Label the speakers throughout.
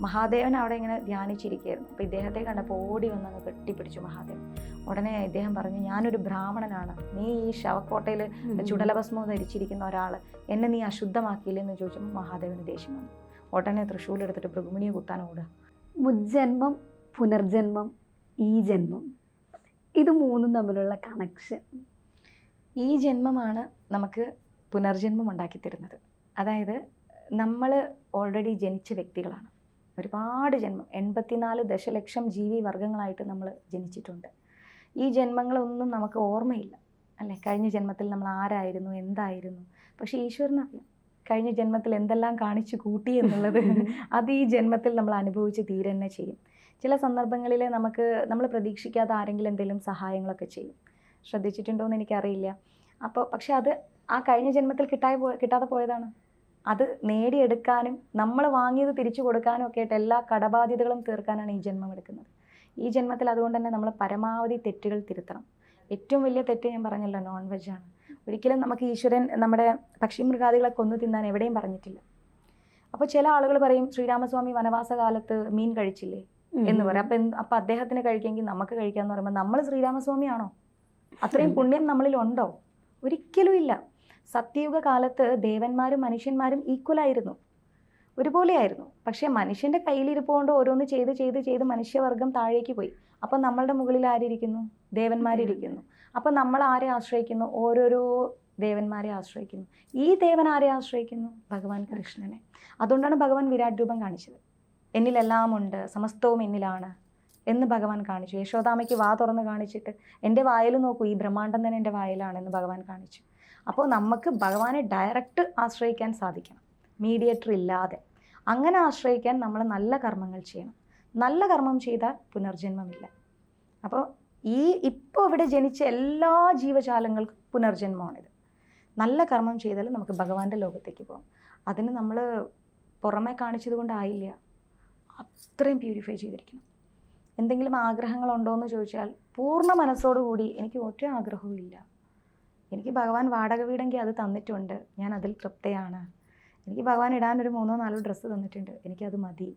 Speaker 1: മഹാദേവൻ അവിടെ ഇങ്ങനെ ധ്യാനിച്ചിരിക്കുകയായിരുന്നു. അപ്പോൾ ഇദ്ദേഹത്തെ കണ്ടപ്പോൾ ഓടി വന്നങ്ങ് കെട്ടിപ്പിടിച്ചു മഹാദേവൻ. ഉടനെ ഇദ്ദേഹം പറഞ്ഞു, ഞാനൊരു ബ്രാഹ്മണനാണ്, നീ ഈ ശവക്കോട്ടയിൽ ചുടലഭസ്മം ധരിച്ചിരിക്കുന്ന ഒരാൾ, എന്നെ നീ അശുദ്ധമാക്കിയില്ലെന്ന് ചോദിച്ചപ്പോൾ മഹാദേവന് ദേഷ്യം വന്നു. ഉടനെ തൃശ്ശൂലെടുത്തിട്ട് ഭൃഗുമുനിയെ കുത്താൻ ഓടുക.
Speaker 2: മുജ്ജന്മം, പുനർജന്മം, ഈ ജന്മം, ഇത് മൂന്നും തമ്മിലുള്ള കണക്ഷൻ.
Speaker 1: ഈ ജന്മമാണ് നമുക്ക് പുനർജന്മം ഉണ്ടാക്കി തരുന്നത്. അതായത് നമ്മൾ ഓൾറെഡി ജനിച്ച വ്യക്തികളാണ്. ഒരുപാട് ജന്മം, 84 ദശലക്ഷം ജീവി വർഗങ്ങളായിട്ട് നമ്മൾ ജനിച്ചിട്ടുണ്ട്. ഈ ജന്മങ്ങളൊന്നും നമുക്ക് ഓർമ്മയില്ല അല്ലേ. കഴിഞ്ഞ ജന്മത്തിൽ നമ്മൾ ആരായിരുന്നു, എന്തായിരുന്നു. പക്ഷേ ഈശ്വരനറിയാം കഴിഞ്ഞ ജന്മത്തിൽ എന്തെല്ലാം കാണിച്ചു കൂട്ടി എന്നുള്ളത്. അത് ഈ ജന്മത്തിൽ നമ്മൾ അനുഭവിച്ച് തീരുന്നെ ചെയ്യും. ചില സന്ദർഭങ്ങളിൽ നമ്മൾ പ്രതീക്ഷിക്കാതെ ആരെങ്കിലും എന്തെങ്കിലും സഹായങ്ങളൊക്കെ ചെയ്യും. ശ്രദ്ധിച്ചിട്ടുണ്ടോ എന്ന് എനിക്കറിയില്ല. പക്ഷെ അത് ആ കഴിഞ്ഞ ജന്മത്തിൽ കിട്ടാതെ പോയതാണ്. അത് നേടിയെടുക്കാനും നമ്മൾ വാങ്ങിയത് തിരിച്ചു കൊടുക്കാനും ഒക്കെ ആയിട്ട് എല്ലാ കടബാധ്യതകളും തീർക്കാനാണ് ഈ ജന്മം എടുക്കുന്നത്. ഈ ജന്മത്തിൽ അതുകൊണ്ട് തന്നെ നമ്മൾ പരമാവധി തെറ്റുകൾ തിരുത്തണം. ഏറ്റവും വലിയ തെറ്റ് ഞാൻ പറഞ്ഞല്ലോ, നോൺ വെജാണ്. ഒരിക്കലും നമുക്ക് ഈശ്വരൻ നമ്മുടെ പക്ഷി മൃഗാദികളെ കൊന്നു തിന്നാൻ എവിടെയും പറഞ്ഞിട്ടില്ല. അപ്പോൾ ചില ആളുകൾ പറയും, ശ്രീരാമസ്വാമി വനവാസ കാലത്ത് മീൻ കഴിച്ചില്ലേ എന്ന് പറയും. അപ്പം അദ്ദേഹത്തിന് കഴിക്കുമെങ്കിൽ നമുക്ക് കഴിക്കാമെന്ന് പറയുമ്പോൾ നമ്മൾ ശ്രീരാമസ്വാമിയാണോ? അത്രയും പുണ്യം നമ്മളിലുണ്ടോ? ഒരിക്കലും ഇല്ല. സത്യയുഗ കാലത്ത് ദേവന്മാരും മനുഷ്യന്മാരും ഈക്വലായിരുന്നു, ഒരുപോലെയായിരുന്നു. പക്ഷേ മനുഷ്യൻ്റെ കയ്യിലിരിപ്പോണ്ട് ഓരോന്ന് ചെയ്ത് ചെയ്ത് ചെയ്ത് മനുഷ്യവർഗം താഴേക്ക് പോയി. അപ്പം നമ്മളുടെ മുകളിൽ ആരിയ്ക്കുന്നു? ദേവന്മാരിയ്ക്കുന്നു. അപ്പം നമ്മൾ ആരെ ആശ്രയിക്കുന്നു? ഓരോരോ ദേവന്മാരെ ആശ്രയിക്കുന്നു. ഈ ദേവൻ ആരെ ആശ്രയിക്കുന്നു? ഭഗവാൻ കൃഷ്ണനെ. അതുകൊണ്ടാണ് ഭഗവാൻ വിരാട് രൂപം കാണിച്ചത്. എന്നിലെല്ലാം ഉണ്ട്, സമസ്തവും എന്നിലാണ് എന്ന് ഭഗവാൻ കാണിച്ചു. യശോദാമയ്ക്ക് വാ തുറന്ന് കാണിച്ചിട്ട്, എൻ്റെ വായിൽ നോക്കൂ, ഈ ബ്രഹ്മാണ്ടം തന്നെ എൻ്റെ വായിലാണെന്ന് ഭഗവാൻ കാണിച്ചു. അപ്പോൾ നമുക്ക് ഭഗവാനെ ഡയറക്റ്റ് ആശ്രയിക്കാൻ സാധിക്കണം, മീഡിയേറ്റർ ഇല്ലാതെ. അങ്ങനെ ആശ്രയിക്കാൻ നമ്മൾ നല്ല കർമ്മങ്ങൾ ചെയ്യണം. നല്ല കർമ്മം ചെയ്താൽ പുനർജന്മമില്ല. അപ്പോൾ ഇപ്പോൾ ഇവിടെ ജനിച്ച എല്ലാ ജീവജാലങ്ങൾക്കും പുനർജന്മമാണിത്. നല്ല കർമ്മം ചെയ്താൽ നമുക്ക് ഭഗവാന്റെ ലോകത്തേക്ക് പോകാം. അതിന് നമ്മൾ പുറമെ കാണിച്ചത് കൊണ്ടായില്ല, അത്രയും പ്യൂരിഫൈ ചെയ്തിരിക്കണം. എന്തെങ്കിലും ആഗ്രഹങ്ങളുണ്ടോ എന്ന് ചോദിച്ചാൽ പൂർണ്ണ മനസ്സോടുകൂടി എനിക്ക് ഒറ്റ ആഗ്രഹവും ഇല്ല. എനിക്ക് ഭഗവാൻ വാടക വീടെങ്കിൽ അത് തന്നിട്ടുണ്ട്, ഞാൻ അതിൽ തൃപ്തയാണ്. എനിക്ക് ഭഗവാൻ ഇടാനൊരു 3-4 ഡ്രസ്സ് തന്നിട്ടുണ്ട്, എനിക്കത് മതി.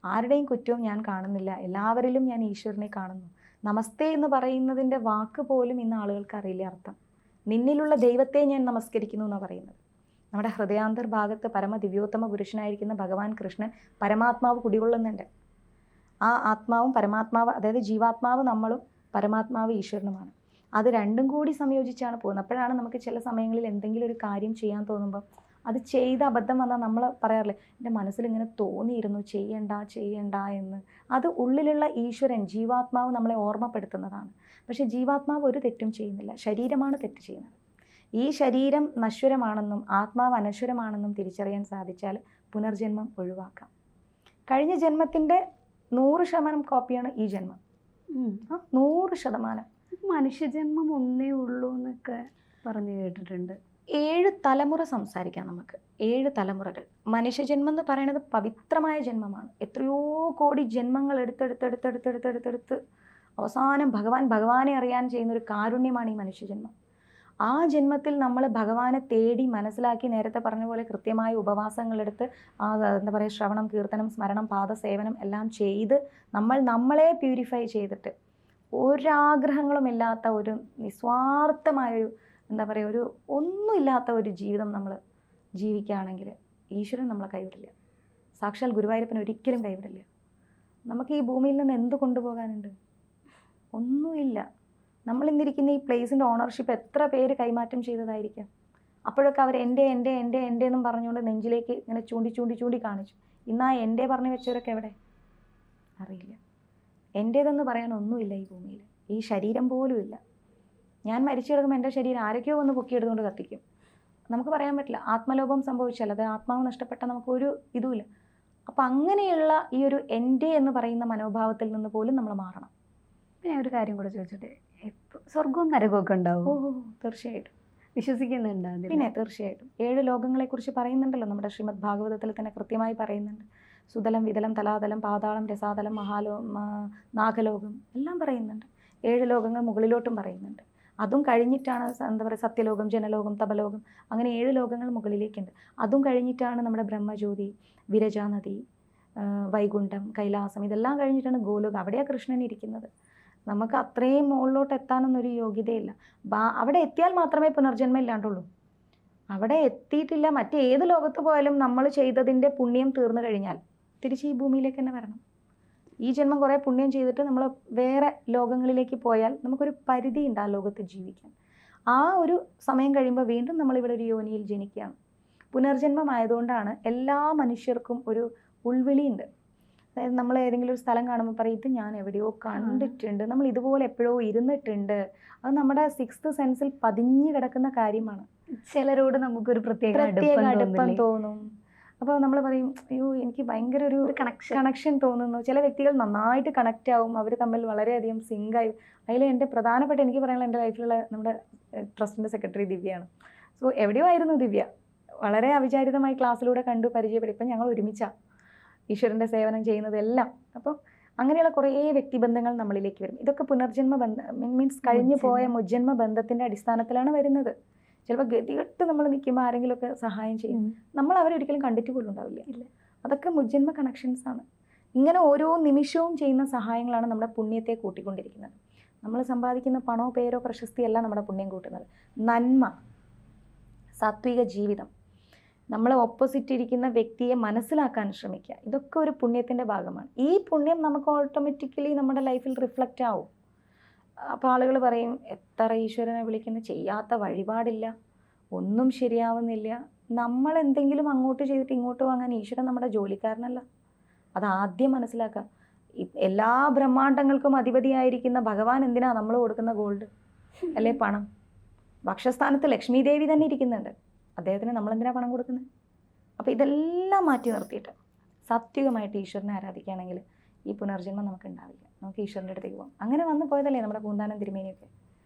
Speaker 1: ആരുടെയും കുറ്റവും ഞാൻ കാണുന്നില്ല, എല്ലാവരിലും ഞാൻ ഈശ്വരനെ കാണുന്നു. നമസ്തേ എന്ന് പറയുന്നതിൻ്റെ വാക്ക് പോലും ഇന്ന് ആളുകൾക്ക് അറിയില്ല അർത്ഥം. നിന്നിലുള്ള ദൈവത്തെ ഞാൻ നമസ്കരിക്കുന്നു എന്നാണ് പറയുന്നത്. നമ്മുടെ ഹൃദയാന്തർഭാഗത്ത് പരമദിവ്യോത്തമ പുരുഷനായിരിക്കുന്ന ഭഗവാൻ കൃഷ്ണൻ പരമാത്മാവ് കുടികൊള്ളുന്നുണ്ട്. ആ ആത്മാവും പരമാത്മാവ്, അതായത് ജീവാത്മാവ് നമ്മളും പരമാത്മാവ് ഈശ്വരനുമാണ്. അത് രണ്ടും കൂടി സംയോജിച്ചാണ് പോകുന്നത്. അപ്പോഴാണ് നമുക്ക് ചില സമയങ്ങളിൽ എന്തെങ്കിലും ഒരു കാര്യം ചെയ്യാൻ തോന്നുമ്പോൾ അത് ചെയ്ത് അബദ്ധം വന്നാൽ നമ്മൾ പറയാറില്ലേ, എൻ്റെ മനസ്സിൽ ഇങ്ങനെ തോന്നിയിരുന്നു ചെയ്യണ്ട എന്ന്. അത് ഉള്ളിലുള്ള ഈശ്വരൻ ജീവാത്മാവ് നമ്മളെ ഓർമ്മപ്പെടുത്തുന്നതാണ്. പക്ഷേ ജീവാത്മാവ് ഒരു തെറ്റും ചെയ്യുന്നില്ല, ശരീരമാണ് തെറ്റ് ചെയ്യുന്നത്. ഈ ശരീരം നശ്വരമാണെന്നും ആത്മാവ് അനശ്വരമാണെന്നും തിരിച്ചറിയാൻ സാധിച്ചാൽ പുനർജന്മം ഒഴിവാക്കാം. കഴിഞ്ഞ ജന്മത്തിൻ്റെ 100% കോപ്പിയാണ് ഈ ജന്മം. 100%.
Speaker 2: മനുഷ്യജന്മം ഒന്നേ ഉള്ളൂ എന്നൊക്കെ പറഞ്ഞു കേട്ടിട്ടുണ്ട്.
Speaker 1: 7 തലമുറ സംസാരിക്കാം നമുക്ക്. 7 തലമുറകൾ. മനുഷ്യജന്മം എന്ന് പറയുന്നത് പവിത്രമായ ജന്മമാണ്. എത്രയോ കോടി ജന്മങ്ങൾ എടുത്തെടുത്ത് അവസാനം ഭഗവാനെ അറിയാൻ ചെയ്യുന്നൊരു കാരുണ്യമാണ് ഈ മനുഷ്യജന്മം. ആ ജന്മത്തിൽ നമ്മൾ ഭഗവാനെ തേടി മനസ്സിലാക്കി, നേരത്തെ പറഞ്ഞ പോലെ കൃത്യമായ ഉപവാസങ്ങളെടുത്ത് എന്താ പറയുക, ശ്രവണം, കീർത്തനം, സ്മരണം, പാദസേവനം എല്ലാം ചെയ്ത് നമ്മളെ പ്യൂരിഫൈ ചെയ്തിട്ട് ഒരാഗ്രഹങ്ങളും ഇല്ലാത്ത ഒരു നിസ്വാർത്ഥമായൊരു എന്താ പറയുക, ഒരു ഒന്നുമില്ലാത്ത ഒരു ജീവിതം നമ്മൾ ജീവിക്കുകയാണെങ്കിൽ ഈശ്വരൻ നമ്മളെ കൈവിടില്ല. സാക്ഷാൽ ഗുരുവായൂരപ്പൻ ഒരിക്കലും കൈവിടില്ല. നമുക്ക് ഈ ഭൂമിയിൽ നിന്ന് എന്ത് കൊണ്ടുപോകാനുണ്ട്? ഒന്നുമില്ല. നമ്മൾ ഇന്നിരിക്കുന്ന ഈ പ്ലേസിൻ്റെ ഓണർഷിപ്പ് എത്ര പേര് കൈമാറ്റം ചെയ്തതായിരിക്കാം. അപ്പോഴൊക്കെ അവർ എൻ്റെ എന്നും പറഞ്ഞുകൊണ്ട് നെഞ്ചിലേക്ക് ഇങ്ങനെ ചൂണ്ടി കാണിച്ചു. ഇന്നാ എൻ്റെ പറഞ്ഞു വെച്ചവരൊക്കെ എവിടെ? അറിയില്ല. എൻ്റേതെന്ന് പറയാൻ ഒന്നുമില്ല ഈ ഭൂമിയിൽ. ഈ ശരീരം പോലും ഇല്ല. ഞാൻ മരിച്ചു കിടക്കുമ്പോൾ എൻ്റെ ശരീരം ആരൊക്കെയോ വന്ന് പൊക്കിയെടുത്തുകൊണ്ട് കത്തിക്കും. നമുക്ക് പറയാൻ പറ്റില്ല. ആത്മലോപം സംഭവിച്ചാൽ, അത് ആത്മാവ് നഷ്ടപ്പെട്ടാൽ നമുക്കൊരു ഇതുമില്ല. അപ്പം അങ്ങനെയുള്ള ഈ ഒരു എൻ്റെ എന്ന് പറയുന്ന മനോഭാവത്തിൽ നിന്ന് പോലും നമ്മൾ മാറണം.
Speaker 2: പിന്നെ ഒരു കാര്യം കൂടെ ചോദിച്ചിട്ട്, സ്വർഗവും നരകമൊക്കെ ഉണ്ടാവും?
Speaker 1: തീർച്ചയായിട്ടും
Speaker 2: വിശ്വസിക്കുന്നുണ്ട്.
Speaker 1: പിന്നെ തീർച്ചയായിട്ടും 7 ലോകങ്ങളെക്കുറിച്ച് പറയുന്നുണ്ടല്ലോ നമ്മുടെ ശ്രീമദ് ഭാഗവതത്തിൽ തന്നെ കൃത്യമായി പറയുന്നുണ്ട്. സുതലം, വിതലം, തലാതലം, പാതാളം, രസാതലം, നാഗലോകം എല്ലാം പറയുന്നുണ്ട്. 7 ലോകങ്ങൾ മുകളിലോട്ടും പറയുന്നുണ്ട്. അതും കഴിഞ്ഞിട്ടാണ് എന്താ പറയുക, സത്യലോകം, ജനലോകം, തപലോകം, അങ്ങനെ 7 ലോകങ്ങൾ മുകളിലേക്കുണ്ട്. അതും കഴിഞ്ഞിട്ടാണ് നമ്മുടെ ബ്രഹ്മജ്യോതി, വിരജാനദി, വൈകുണ്ഠം, കൈലാസം ഇതെല്ലാം കഴിഞ്ഞിട്ടാണ് ഗോലോകം. അവിടെയാണ് കൃഷ്ണൻ ഇരിക്കുന്നത്. നമുക്ക് അത്രയും മുകളിലോട്ട് എത്താനൊന്നൊരു യോഗ്യതയില്ല. അവിടെ എത്തിയാൽ മാത്രമേ പുനർജന്മം ഇല്ലാണ്ടുള്ളൂ. അവിടെ എത്തിയിട്ടില്ല, മറ്റേത് ലോകത്ത് പോയാലും നമ്മൾ ചെയ്തതിൻ്റെ പുണ്യം തീർന്നു കഴിഞ്ഞാൽ തിരിച്ച് ഈ ഭൂമിയിലേക്ക് തന്നെ വരണം. ഈ ജന്മം കുറേ പുണ്യം ചെയ്തിട്ട് നമ്മൾ വേറെ ലോകങ്ങളിലേക്ക് പോയാൽ നമുക്കൊരു പരിധി ഉണ്ട് ആ ലോകത്ത് ജീവിക്കാൻ. ആ ഒരു സമയം കഴിയുമ്പോൾ വീണ്ടും നമ്മളിവിടെ ഒരു യോനിയിൽ ജനിക്കുകയാണ്. പുനർജന്മമായതുകൊണ്ടാണ് എല്ലാ മനുഷ്യർക്കും ഒരു ഉൾവിളിയുണ്ട്. അതായത് നമ്മൾ ഏതെങ്കിലും ഒരു സ്ഥലം കാണുമ്പോൾ പറയും, ഇത് ഞാൻ എവിടെയോ കണ്ടിട്ടുണ്ട്, നമ്മൾ ഇതുപോലെ എപ്പോഴോ ഇരുന്നിട്ടുണ്ട്. അത് നമ്മുടെ 6th സെൻസിൽ പതിഞ്ഞു കിടക്കുന്ന കാര്യമാണ്.
Speaker 2: ചിലരോട് നമുക്കൊരു പ്രത്യേക
Speaker 1: അടുപ്പം തോന്നും. അപ്പോൾ നമ്മൾ പറയും, അയ്യോ എനിക്ക് ഭയങ്കര ഒരു കണക്ഷൻ തോന്നുന്നു. ചില വ്യക്തികൾ നന്നായിട്ട് കണക്റ്റ് ആവും, അവർ തമ്മിൽ വളരെയധികം സിങ്കായി. അതിൽ എൻ്റെ പ്രധാനപ്പെട്ട എനിക്ക് പറയാനുള്ള എൻ്റെ ലൈഫിലുള്ള നമ്മുടെ ട്രസ്റ്റിൻ്റെ സെക്രട്ടറി ദിവ്യയാണ്. സോ എവിടെയോ ആയിരുന്നു ദിവ്യ, വളരെ അവിചാരിതമായി ക്ലാസ്സിലൂടെ കണ്ടു പരിചയപ്പെടും. ഇപ്പം ഞങ്ങൾ ഒരുമിച്ചാണ് ഈശ്വരൻ്റെ സേവനം ചെയ്യുന്നതെല്ലാം. അപ്പം അങ്ങനെയുള്ള കുറേ വ്യക്തിബന്ധങ്ങൾ നമ്മളിലേക്ക് വരും. ഇതൊക്കെ പുനർജന്മ ബന്ധം മീൻസ് കഴിഞ്ഞു പോയ മുജ്ജന്മ ബന്ധത്തിൻ്റെ അടിസ്ഥാനത്തിലാണ് വരുന്നത്. ചിലപ്പോൾ ഗതികെട്ട് നമ്മൾ നിൽക്കുമ്പോൾ ആരെങ്കിലുമൊക്കെ സഹായം ചെയ്യും, നമ്മൾ അവരെ ഒരിക്കലും കണ്ടിട്ട് പോലും ഉണ്ടാവില്ല. അതൊക്കെ മുജ്ജന്മ കണക്ഷൻസ് ആണ്. ഇങ്ങനെ ഓരോ നിമിഷവും ചെയ്യുന്ന സഹായങ്ങളാണ് നമ്മുടെ പുണ്യത്തെ കൂട്ടിക്കൊണ്ടിരിക്കുന്നത്. നമ്മൾ സമ്പാദിക്കുന്ന പണമോ പേരോ പ്രശസ്തിയല്ല നമ്മുടെ പുണ്യം കൂട്ടുന്നത്. നന്മ, സാത്വിക ജീവിതം, നമ്മളെ ഓപ്പോസിറ്റ് ഇരിക്കുന്ന വ്യക്തിയെ മനസ്സിലാക്കാൻ ശ്രമിക്കുക, ഇതൊക്കെ ഒരു പുണ്യത്തിൻ്റെ ഭാഗമാണ്. ഈ പുണ്യം നമുക്ക് ഓട്ടോമാറ്റിക്കലി നമ്മുടെ ലൈഫിൽ റിഫ്ലക്റ്റ് ആവും. അപ്പോൾ ആളുകൾ പറയും, എത്ര ഈശ്വരനെ വിളിക്കുന്ന, ചെയ്യാത്ത വഴിപാടില്ല, ഒന്നും ശരിയാവുന്നില്ല. നമ്മൾ എന്തെങ്കിലും അങ്ങോട്ട് ചെയ്തിട്ട് ഇങ്ങോട്ട് വാങ്ങാൻ ഈശ്വരൻ നമ്മുടെ ജോലിക്കാരനല്ല. അതാദ്യം മനസ്സിലാക്കുക. എല്ലാ ബ്രഹ്മാണ്ടങ്ങൾക്കും അധിപതിയായിരിക്കുന്ന ഭഗവാൻ എന്തിനാ നമ്മൾ കൊടുക്കുന്ന ഗോൾഡ് അല്ലെ പണം? ഭക്ഷസ്ഥാനത്ത് ലക്ഷ്മി ദേവി തന്നെ ഇരിക്കുന്നുണ്ട്, അദ്ദേഹത്തിന് നമ്മളെന്തിനാ പണം കൊടുക്കുന്നത്? അപ്പോൾ ഇതെല്ലാം മാറ്റി നിർത്തിയിട്ട് സാത്വികമായിട്ട് ഈശ്വരനെ ആരാധിക്കുകയാണെങ്കിൽ ഈ പുനർജന്മം നമുക്ക് ഉണ്ടാവില്ല. നമുക്ക് ഈശ്വരൻ്റെ അടുത്തേക്ക് പോകാം. അങ്ങനെ വന്നു പോയതല്ലേ നമ്മുടെ പൂന്താനം തിരുമേനിയൊക്കെ.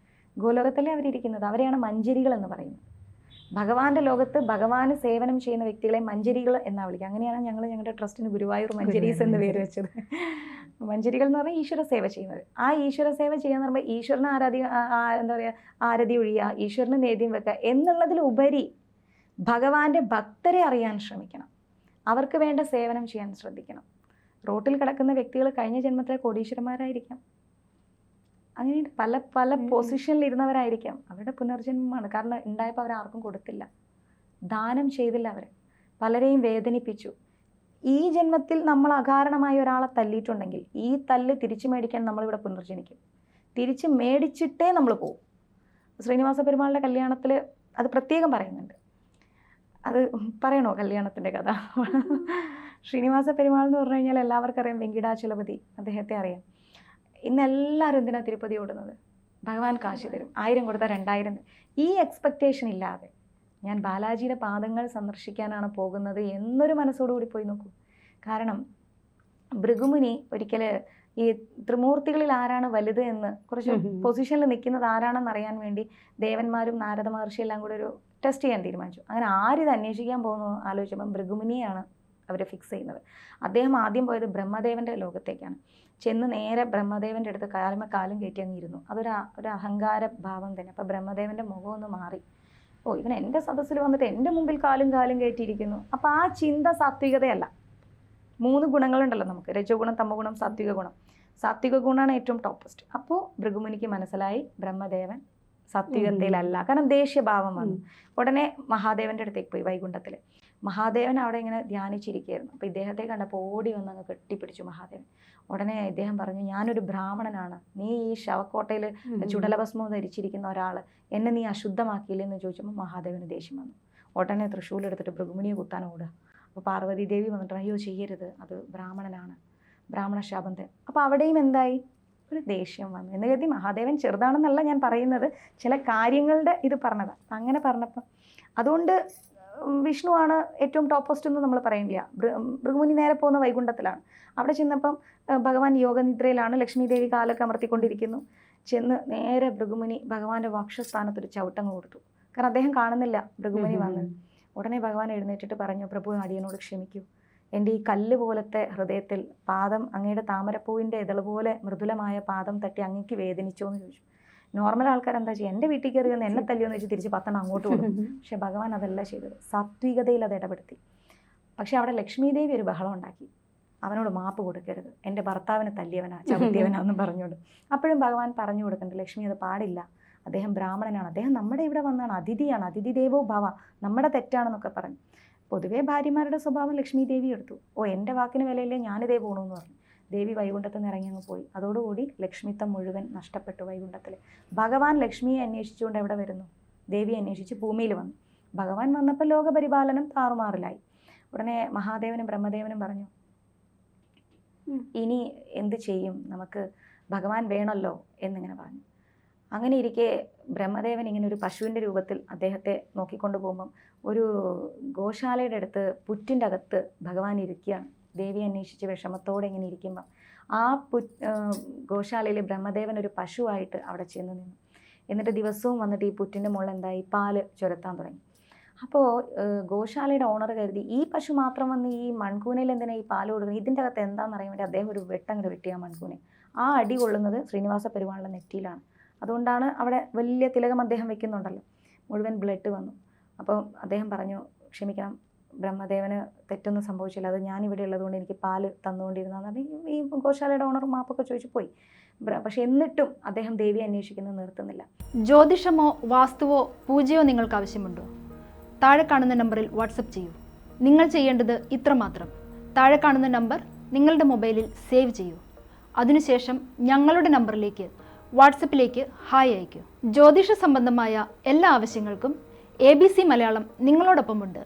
Speaker 1: ഗോലോകത്തല്ലേ അവരിയ്ക്കുന്നത്, അവരെയാണ് മഞ്ജരികൾ എന്ന് പറയുന്നത്. ഭഗവാന്റെ ലോകത്ത് ഭഗവാന് സേവനം ചെയ്യുന്ന വ്യക്തികളെ മഞ്ജരികൾ എന്നാണ് വിളിക്കുക. അങ്ങനെയാണ് ഞങ്ങൾ ഞങ്ങളുടെ ട്രസ്റ്റിന് ഗുരുവായൂർ മഞ്ജരീസ് എന്ന് പേര് വെച്ചത്. മഞ്ജരികൾ എന്ന് പറഞ്ഞാൽ ഈശ്വര സേവ ചെയ്യുന്നത്. ആ ഈശ്വര സേവ ചെയ്യാന്ന് പറയുമ്പോൾ ഈശ്വരനെ എന്താ പറയുക, ആരതി ഒഴിയുക, ഈശ്വരന് നേദ്യം വെക്കുക എന്നുള്ളതിലുപരി ഭഗവാന്റെ ഭക്തരെ അറിയാൻ ശ്രമിക്കണം, അവർക്ക് വേണ്ട സേവനം ചെയ്യാൻ ശ്രദ്ധിക്കണം. റോട്ടിൽ കിടക്കുന്ന വ്യക്തികൾ കഴിഞ്ഞ ജന്മത്തിലെ കോടീശ്വരന്മാരായിരിക്കാം, അങ്ങനെ പല പല പൊസിഷനിൽ ഇരുന്നവരായിരിക്കാം. അവരുടെ പുനർജന്മമാണ്. കാരണം ഉണ്ടായപ്പോൾ അവരാർക്കും കൊടുത്തില്ല, ദാനം ചെയ്തില്ല, അവർ പലരെയും വേദനിപ്പിച്ചു. ഈ ജന്മത്തിൽ നമ്മൾ അകാരണമായി ഒരാളെ തല്ലിയിട്ടുണ്ടെങ്കിൽ ഈ തല്ല് തിരിച്ചു മേടിക്കാൻ നമ്മളിവിടെ പുനർജനിക്കും. തിരിച്ച് മേടിച്ചിട്ടേ നമ്മൾ പോകും. ശ്രീനിവാസ പെരുമാളുടെ കല്യാണത്തിൽ അത് പ്രത്യേകം പറയുന്നുണ്ട്. അത് പറയണോ കല്യാണത്തിൻ്റെ കഥ? ശ്രീനിവാസ പെരുമാൾ എന്ന് പറഞ്ഞു കഴിഞ്ഞാൽ എല്ലാവർക്കും അറിയാം, വെങ്കിടാചലപതി, അദ്ദേഹത്തെ അറിയാം. ഇന്ന് എല്ലാവരും എന്തിനാ തിരുപ്പതി ഓടുന്നത്? ഭഗവാൻ കാശ് തരും, 1000 കൊടുത്താൽ 2000. ഈ എക്സ്പെക്റ്റേഷൻ ഇല്ലാതെ ഞാൻ ബാലാജിയുടെ പാദങ്ങൾ സന്ദർശിക്കാനാണ് പോകുന്നത് എന്നൊരു മനസ്സോടുകൂടി പോയി നോക്കൂ. കാരണം ഭൃഗുമുനി ഒരിക്കൽ ഈ ത്രിമൂർത്തികളിൽ ആരാണ് വലുത് എന്ന് കുറച്ച് പൊസിഷനിൽ നിൽക്കുന്നത് ആരാണെന്ന് അറിയാൻ വേണ്ടി ദേവന്മാരും നാരദ മഹർഷി എല്ലാം കൂടെ ഒരു ടെസ്റ്റ് ചെയ്യാൻ തീരുമാനിച്ചു. അങ്ങനെ ആരിത് അന്വേഷിക്കാൻ പോകുന്നു ആലോചിച്ചപ്പം ഭൃഗുമുനിയാണ് അവർ ഫിക്സ് ചെയ്യുന്നത്. അദ്ദേഹം ആദ്യം പോയത് ബ്രഹ്മദേവൻ്റെ ലോകത്തേക്കാണ്. ചെന്ന് നേരെ ബ്രഹ്മദേവൻ്റെ അടുത്ത് കാലും കയറ്റി അങ്ങിരുന്നു. ഒരു അഹങ്കാര ഭാവം തന്നെ. അപ്പോൾ ബ്രഹ്മദേവൻ്റെ മുഖം ഒന്ന് മാറി. ഓ, ഇവൻ എൻ്റെ സദസ്സിൽ വന്നിട്ട് എൻ്റെ മുമ്പിൽ കാലും കയറ്റിയിരിക്കുന്നു. അപ്പോൾ ആ ചിന്ത സാത്വികതയല്ല. 3 ഗുണങ്ങളുണ്ടല്ലോ നമുക്ക്, രജോഗുണം, തമോഗുണം, സാത്വിക ഗുണം. സാത്വിക ഗുണമാണ് ഏറ്റവും ടോപ്പസ്റ്റ്. അപ്പോൾ ഭൃഗുമുനിക്ക് മനസ്സിലായി ബ്രഹ്മദേവൻ സാത്വികതയിലല്ല. കാരണം ദേഷ്യഭാവം വന്നു. ഉടനെ മഹാദേവൻ്റെ അടുത്തേക്ക് പോയി. വൈകുണ്ഠത്തിൽ മഹാദേവൻ അവിടെ ഇങ്ങനെ ധ്യാനിച്ചിരിക്കുകയായിരുന്നു. അപ്പോൾ ഇദ്ദേഹത്തെ കണ്ടപ്പോൾ ഓടി വന്ന് അങ്ങ് കെട്ടിപ്പിടിച്ചു മഹാദേവൻ. ഉടനെ ഇദ്ദേഹം പറഞ്ഞു, ഞാനൊരു ബ്രാഹ്മണനാണ്, നീ ഈ ശവക്കോട്ടയിൽ ചുടലഭസ്മം ധരിച്ചിരിക്കുന്ന ഒരാൾ, എന്നെ നീ അശുദ്ധമാക്കിയില്ലെന്ന് ചോദിച്ചപ്പോൾ മഹാദേവന് ദേഷ്യം വന്നു. ഉടനെ തൃശ്ശൂലെടുത്തിട്ട് ഭൃഗുമുനിയെ കുത്താൻ ഓടുക. അപ്പോൾ പാർവതി ദേവി വന്നിട്ട്, അയ്യോ ചെയ്യരുത്, അത് ബ്രാഹ്മണനാണ്, ബ്രാഹ്മണ ശാപം തരും. അപ്പോൾ അവിടെയും എന്തായി, ഒരു ദേഷ്യം വന്നു. എന്ന് കരുതി മഹാദേവൻ ചെറുതാണെന്നല്ല ഞാൻ പറയുന്നത്, ചില കാര്യങ്ങളുടെ ഇത് പറഞ്ഞതാണ്. അങ്ങനെ പറഞ്ഞപ്പം അതുകൊണ്ട് വിഷ്ണുവാണ് ഏറ്റവും ടോപ്പസ്റ്റ് എന്ന് നമ്മൾ പറയുന്നില്ല. ഭൃഗുമുനി നേരെ പോകുന്ന വൈകുണ്ഠത്തിലാണ്. അവിടെ ചെന്നപ്പം ഭഗവാൻ യോഗനിദ്രയിലാണ്, ലക്ഷ്മി ദേവി കാലൊക്കെ അമർത്തിക്കൊണ്ടിരിക്കുന്നു. ചെന്ന് നേരെ ഭൃഗുമുനി ഭഗവാന്റെ വക്ഷസ്ഥാനത്തൊരു ചവിട്ടങ്ങ് കൊടുത്തു. കാരണം അദ്ദേഹം കാണുന്നില്ല ഭൃഗുമുനി വന്നത്. ഉടനെ ഭഗവാൻ എഴുന്നേറ്റിട്ട് പറഞ്ഞു, പ്രഭു അടിയനോട് ക്ഷമിക്കൂ, എൻ്റെ ഈ കല്ല് പോലത്തെ ഹൃദയത്തിൽ പാദം, അങ്ങയുടെ താമരപ്പൂവിൻ്റെ ഇതൾ പോലെ മൃദുലമായ പാദം തട്ടി അങ്ങേക്ക് വേദനിച്ചോ എന്ന് ചോദിച്ചു. നോർമൽ ആൾക്കാർ എന്താ ചെയ്യുക, എൻ്റെ വീട്ടിൽ കയറി വന്ന് എന്നെ തല്ലിയോന്ന് വെച്ച് തിരിച്ച് 10 അങ്ങോട്ട് കൊടുക്കും. പക്ഷെ ഭഗവാൻ അതല്ല ചെയ്തത്, സാത്വികതയിൽ അത് ഇടപെടുത്തി. പക്ഷെ അവിടെ ലക്ഷ്മി ദേവി ഒരു ബഹളം ഉണ്ടാക്കി. അവനോട് മാപ്പ് കൊടുക്കരുത്, എൻ്റെ ഭർത്താവിനെ തല്ലിയവനാ ചവിട്ടിയവനാന്നും പറഞ്ഞുകൊണ്ട്. അപ്പോഴും ഭഗവാൻ പറഞ്ഞു കൊടുക്കുന്നുണ്ട്, ലക്ഷ്മി അത് പാടില്ല, അദ്ദേഹം ബ്രാഹ്മണനാണ്, അദ്ദേഹം നമ്മുടെ ഇവിടെ വന്നാണ്, അതിഥിയാണ്, അതിഥി ദേവോ ഭവ, നമ്മുടെ തെറ്റാണെന്നൊക്കെ പറഞ്ഞു. പൊതുവേ ഭാര്യമാരുടെ സ്വഭാവം ലക്ഷ്മി ദേവി എടുത്തു. എൻ്റെ വാക്കിന് വിലയില്ലേ, ഞാനിതേ പോകണമെന്ന് പറഞ്ഞു. ദേവി വൈകുണ്ഠത്തിൽ നിന്ന് ഇറങ്ങി അങ്ങ് പോയി. അതോടുകൂടി ലക്ഷ്മിത്വം മുഴുവൻ നഷ്ടപ്പെട്ടു വൈകുണ്ഠത്തിൽ. ഭഗവാൻ ലക്ഷ്മിയെ അന്വേഷിച്ചുകൊണ്ട് എവിടെ വരുന്നു? ദേവിയെ അന്വേഷിച്ച് ഭൂമിയിൽ വന്നു. ഭഗവാൻ വന്നപ്പോൾ ലോകപരിപാലനം താറുമാറിലായി. ഉടനെ മഹാദേവനും ബ്രഹ്മദേവനും പറഞ്ഞു, ഇനി എന്ത് ചെയ്യും, നമുക്ക് ഭഗവാൻ വേണമല്ലോ എന്നിങ്ങനെ പറഞ്ഞു. അങ്ങനെ ഇരിക്കെ ബ്രഹ്മദേവൻ ഇങ്ങനെ ഒരു പശുവിൻ്റെ രൂപത്തിൽ അദ്ദേഹത്തെ നോക്കിക്കൊണ്ട് പോകുമ്പം ഒരു ഗോശാലയുടെ അടുത്ത് പുറ്റിൻ്റെ അകത്ത് ഭഗവാൻ ഇരിക്കുകയാണ്. ദേവിയെ അന്വേഷിച്ച് വിഷമത്തോടെ ഇങ്ങനെ ഇരിക്കുമ്പം ആ ഗോശാലയിൽ ബ്രഹ്മദേവൻ ഒരു പശുവായിട്ട് അവിടെ ചെന്ന് നിന്നു. എന്നിട്ട് ദിവസവും വന്നിട്ട് ഈ പുറ്റിൻ്റെ മുകളിൽ എന്തായി, പാല് ചുരത്താൻ തുടങ്ങി. അപ്പോൾ ഗോശാലയുടെ ഓണർ കരുതി, ഈ പശു മാത്രം വന്ന് ഈ മൺകൂനയിൽ എന്തിനാ ഈ പാല് കൊടുക്കുന്നത്, ഇതിൻ്റെ അകത്ത് എന്താണെന്ന് അറിയാൻ വേണ്ടി അദ്ദേഹം ഒരു വെട്ടങ്ങട് വെട്ടിയ മൺകൂനെ. ആ അടി കൊള്ളുന്നത് ശ്രീനിവാസ പെരുമാളുടെ നെറ്റിയിലാണ്. അതുകൊണ്ടാണ് അവിടെ വലിയ തിലകം അദ്ദേഹം വെക്കുന്നുണ്ടല്ലോ, മുഴുവൻ ബ്ലഡ് വന്നു. അപ്പോൾ അദ്ദേഹം പറഞ്ഞു, ക്ഷമിക്കണം, ബ്രഹ്മദേവന് തെറ്റൊന്നും സംഭവിച്ചില്ല, അത് ഞാനിവിടെ ഉള്ളതുകൊണ്ട് എനിക്ക് പാല് തന്നുകൊണ്ടിരുന്നതാണ്. ഈ ഗോശാലയുടെ ഓണർ മാപ്പൊക്കെ ചോദിച്ചു പോയി. പക്ഷെ എന്നിട്ടും അദ്ദേഹം ദേവിയെ അന്വേഷിക്കുന്നത് നിർത്തുന്നില്ല.
Speaker 3: ജ്യോതിഷമോ വാസ്തുവോ പൂജയോ നിങ്ങൾക്ക് ആവശ്യമുണ്ടോ? താഴെ കാണുന്ന നമ്പറിൽ വാട്സപ്പ് ചെയ്യൂ. നിങ്ങൾ ചെയ്യേണ്ടത് ഇത്രമാത്രം: താഴെ കാണുന്ന നമ്പർ നിങ്ങളുടെ മൊബൈലിൽ സേവ് ചെയ്യൂ. അതിനുശേഷം ഞങ്ങളുടെ നമ്പറിലേക്ക് വാട്സപ്പിലേക്ക് ഹായ് അയയ്ക്കൂ. ജ്യോതിഷ സംബന്ധമായ എല്ലാ ആവശ്യങ്ങൾക്കും ABC മലയാളം നിങ്ങളോടൊപ്പമുണ്ട്.